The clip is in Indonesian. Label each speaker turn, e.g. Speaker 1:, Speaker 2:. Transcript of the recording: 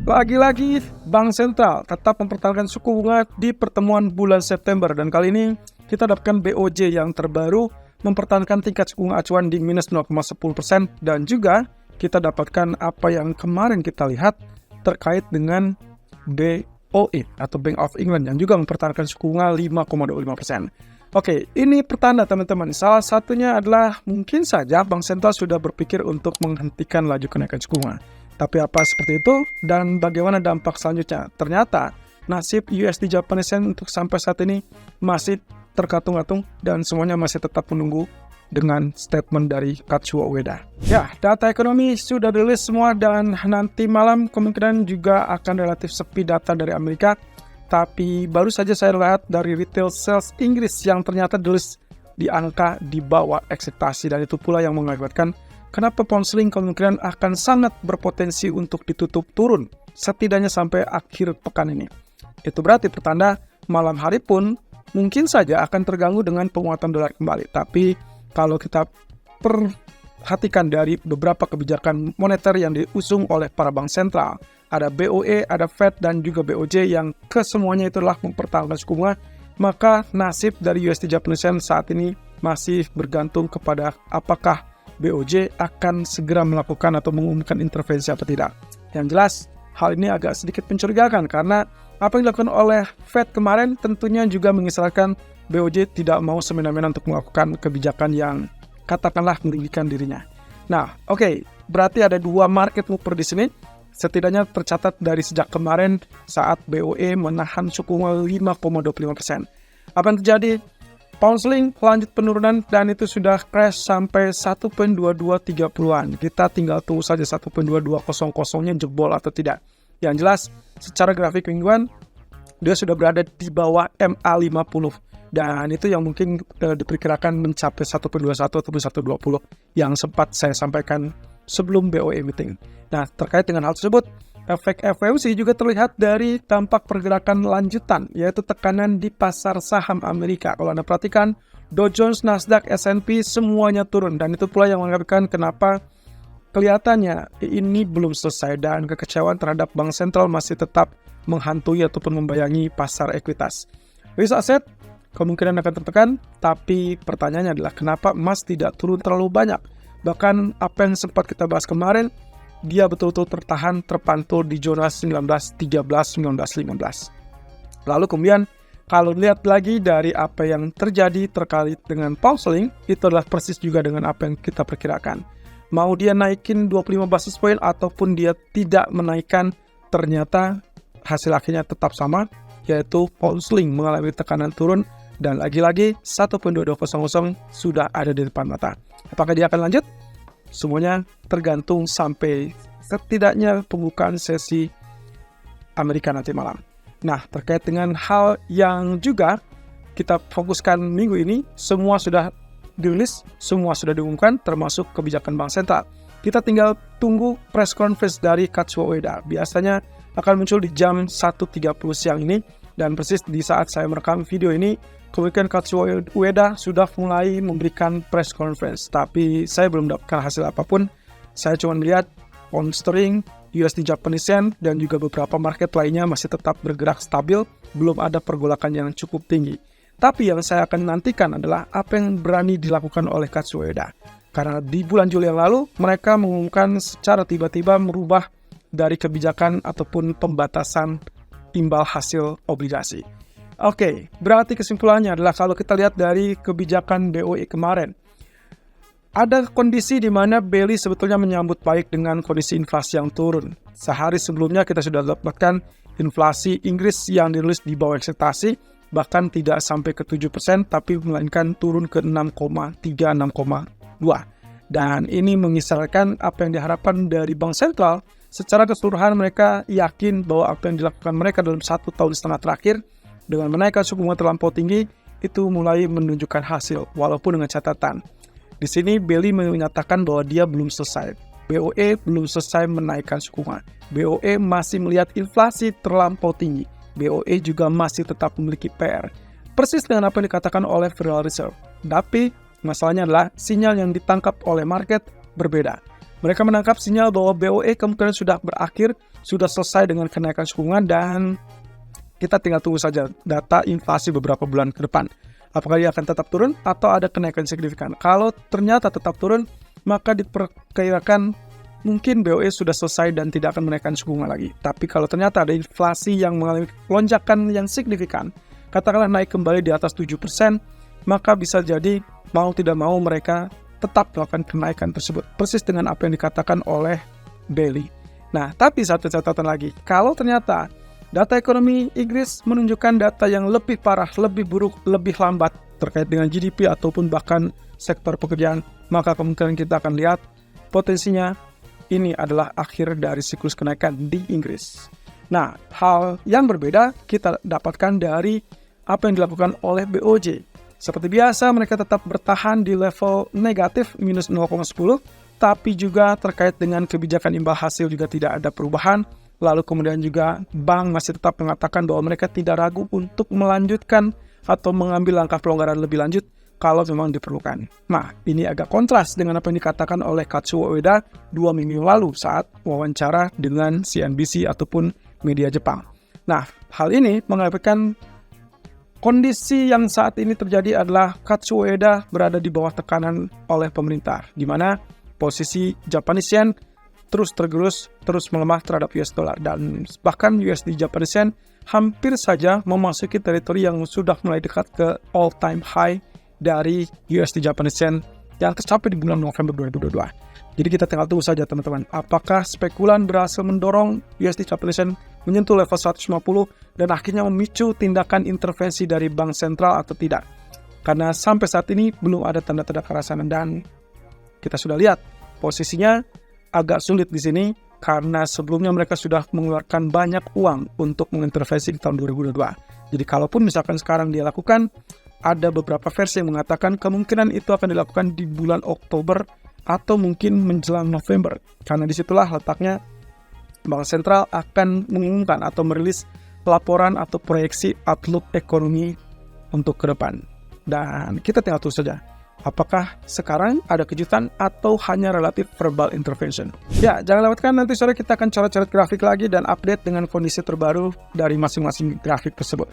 Speaker 1: Lagi-lagi, Bank Sentral tetap mempertahankan suku bunga di pertemuan bulan September. Dan kali ini kita dapatkan BOJ yang terbaru mempertahankan tingkat suku bunga acuan di minus 0,10%. Dan juga kita dapatkan apa yang kemarin kita lihat terkait dengan BOE atau Bank of England yang juga mempertahankan suku bunga 5,25%. Oke, ini pertanda teman-teman. Salah satunya adalah mungkin saja Bank Sentral sudah berpikir untuk menghentikan laju kenaikan suku bunga. Tapi apa seperti itu dan bagaimana dampak selanjutnya? Ternyata nasib USD Japanese Yen untuk sampai saat ini masih terkatung-katung dan semuanya masih tetap menunggu dengan statement dari Kazuo Ueda. Ya, data ekonomi sudah dirilis semua dan nanti malam kemungkinan juga akan relatif sepi data dari Amerika. Tapi baru saja saya lihat dari retail sales Inggris yang ternyata dirilis di angka di bawah ekspektasi, dan itu pula yang mengakibatkan kenapa pound sterling kemungkinan akan sangat berpotensi untuk ditutup turun setidaknya sampai akhir pekan ini. Itu berarti pertanda malam hari pun mungkin saja akan terganggu dengan penguatan dolar kembali. Tapi kalau kita perhatikan dari beberapa kebijakan moneter yang diusung oleh para bank sentral, ada BOE, ada Fed, dan juga BOJ yang kesemuanya itulah mempertahankan suku bunga, maka nasib dari USD Japanese Yen saat ini masih bergantung kepada apakah BOJ akan segera melakukan atau mengumumkan intervensi atau tidak. Yang jelas, hal ini agak sedikit mencurigakan karena apa yang dilakukan oleh Fed kemarin tentunya juga mengisyaratkan BOJ tidak mau semena-mena untuk melakukan kebijakan yang katakanlah merugikan dirinya. Nah, oke, berarti ada dua market mover di sini. Setidaknya tercatat dari sejak kemarin saat BOE menahan suku bunga 5,25%. Apa yang terjadi? Pound sterling lanjut penurunan dan itu sudah crash sampai 1.2230-an. Kita tinggal tunggu saja 1.2200-nya jebol atau tidak. Yang jelas, secara grafik mingguan, dia sudah berada di bawah MA50. Dan itu yang mungkin diperkirakan mencapai 1.21 atau 1.20 yang sempat saya sampaikan sebelum BOE meeting. Nah, terkait dengan hal tersebut, efek FOMC juga terlihat dari dampak pergerakan lanjutan, yaitu tekanan di pasar saham Amerika. Kalau Anda perhatikan, Dow Jones, Nasdaq, S&P semuanya turun, dan itu pula yang mengakibatkan kenapa kelihatannya ini belum selesai dan kekecewaan terhadap bank sentral masih tetap menghantui ataupun membayangi pasar ekuitas. Risk aset kemungkinan akan tertekan, tapi pertanyaannya adalah kenapa emas tidak turun terlalu banyak? Bahkan apa yang sempat kita bahas kemarin, dia betul-betul tertahan, terpantul di zona 1913, 1915. Lalu kemudian kalau lihat lagi dari apa yang terjadi terkait dengan pound sterling, itu adalah persis juga dengan apa yang kita perkirakan. Mau dia naikin 25 basis point ataupun dia tidak menaikkan, ternyata hasil akhirnya tetap sama, yaitu pound sterling mengalami tekanan turun dan lagi-lagi 1.2200 sudah ada di depan mata. Apakah dia akan lanjut? Semuanya tergantung sampai setidaknya pembukaan sesi Amerika nanti malam. Nah, terkait dengan hal yang juga kita fokuskan minggu ini, semua sudah dirilis, semua sudah diumumkan, termasuk kebijakan bank sentral. Kita tinggal tunggu press conference dari Kazuo Ueda. Biasanya akan muncul di jam 1.30 siang ini, dan persis di saat saya merekam video ini, kemudian Kazuo Ueda sudah mulai memberikan press conference, tapi saya belum mendapatkan hasil apapun. Saya cuma melihat pound sterling, USD Japanese Yen, dan juga beberapa market lainnya masih tetap bergerak stabil, belum ada pergolakan yang cukup tinggi. Tapi yang saya akan nantikan adalah apa yang berani dilakukan oleh Kazuo Ueda. Karena di bulan Juli yang lalu, mereka mengumumkan secara tiba-tiba merubah dari kebijakan ataupun pembatasan imbal hasil obligasi. Oke, berarti kesimpulannya adalah kalau kita lihat dari kebijakan BOE kemarin, ada kondisi di mana Bailey sebetulnya menyambut baik dengan kondisi inflasi yang turun. Sehari sebelumnya kita sudah dapatkan inflasi Inggris yang dirilis di bawah ekspektasi, bahkan tidak sampai ke 7%, tapi melainkan turun ke 6,3, 6,2. Dan ini mengisyaratkan apa yang diharapkan dari bank sentral. Secara keseluruhan mereka yakin bahwa apa yang dilakukan mereka dalam 1,5 tahun terakhir dengan menaikkan suku bunga terlampau tinggi itu mulai menunjukkan hasil, walaupun dengan catatan. Di sini Bailey menyatakan bahwa dia belum selesai. BOE belum selesai menaikkan suku bunga. BOE masih melihat inflasi terlampau tinggi. BOE juga masih tetap memiliki PR. Persis dengan apa yang dikatakan oleh Federal Reserve. Tapi masalahnya adalah sinyal yang ditangkap oleh market berbeda. Mereka menangkap sinyal bahwa BOE kemungkinan sudah berakhir, sudah selesai dengan kenaikan suku bunga, dan kita tinggal tunggu saja data inflasi beberapa bulan ke depan. Apakah dia akan tetap turun atau ada kenaikan signifikan? Kalau ternyata tetap turun, maka diperkirakan mungkin BOE sudah selesai dan tidak akan menaikkan suku bunga lagi. Tapi kalau ternyata ada inflasi yang mengalami lonjakan yang signifikan, katakanlah naik kembali di atas 7%, maka bisa jadi mau tidak mau mereka tetap melakukan kenaikan tersebut. Persis dengan apa yang dikatakan oleh Bailey. Nah, tapi satu catatan lagi, kalau ternyata data ekonomi Inggris menunjukkan data yang lebih parah, lebih buruk, lebih lambat terkait dengan GDP ataupun bahkan sektor pekerjaan, maka kemungkinan kita akan lihat potensinya ini adalah akhir dari siklus kenaikan di Inggris. Nah, hal yang berbeda kita dapatkan dari apa yang dilakukan oleh BOJ. Seperti biasa, mereka tetap bertahan di level negatif minus 0,10, tapi juga terkait dengan kebijakan imbal hasil juga tidak ada perubahan. Lalu kemudian juga bank masih tetap mengatakan bahwa mereka tidak ragu untuk melanjutkan atau mengambil langkah pelonggaran lebih lanjut kalau memang diperlukan. Nah, ini agak kontras dengan apa yang dikatakan oleh Katsuo Ueda 2 minggu lalu saat wawancara dengan CNBC ataupun media Jepang. Nah, hal ini mengakibatkan kondisi yang saat ini terjadi adalah Katsuo Ueda berada di bawah tekanan oleh pemerintah, di mana posisi Japanese yen terus tergerus, terus melemah terhadap US dollar, dan bahkan USD Japanese yen hampir saja memasuki teritori yang sudah mulai dekat ke all time high dari USD Japanese yen yang tercapai di bulan November 2022. Jadi kita tinggal tunggu saja teman-teman, apakah spekulan berhasil mendorong USD Japanese yen menyentuh level 150 dan akhirnya memicu tindakan intervensi dari bank sentral atau tidak. Karena sampai saat ini belum ada tanda-tanda ke arah sana, dan kita sudah lihat posisinya agak sulit di sini karena sebelumnya mereka sudah mengeluarkan banyak uang untuk mengintervensi di tahun 2022. Jadi kalaupun misalkan sekarang dia lakukan, ada beberapa versi yang mengatakan kemungkinan itu akan dilakukan di bulan Oktober atau mungkin menjelang November. Karena disitulah letaknya Bank Sentral akan mengumumkan atau merilis laporan atau proyeksi outlook ekonomi untuk ke depan. Dan kita tinggal tunggu saja. Apakah sekarang ada kejutan atau hanya relatif verbal intervention? Ya, jangan lewatkan nanti sore kita akan coret-coret grafik lagi dan update dengan kondisi terbaru dari masing-masing grafik tersebut.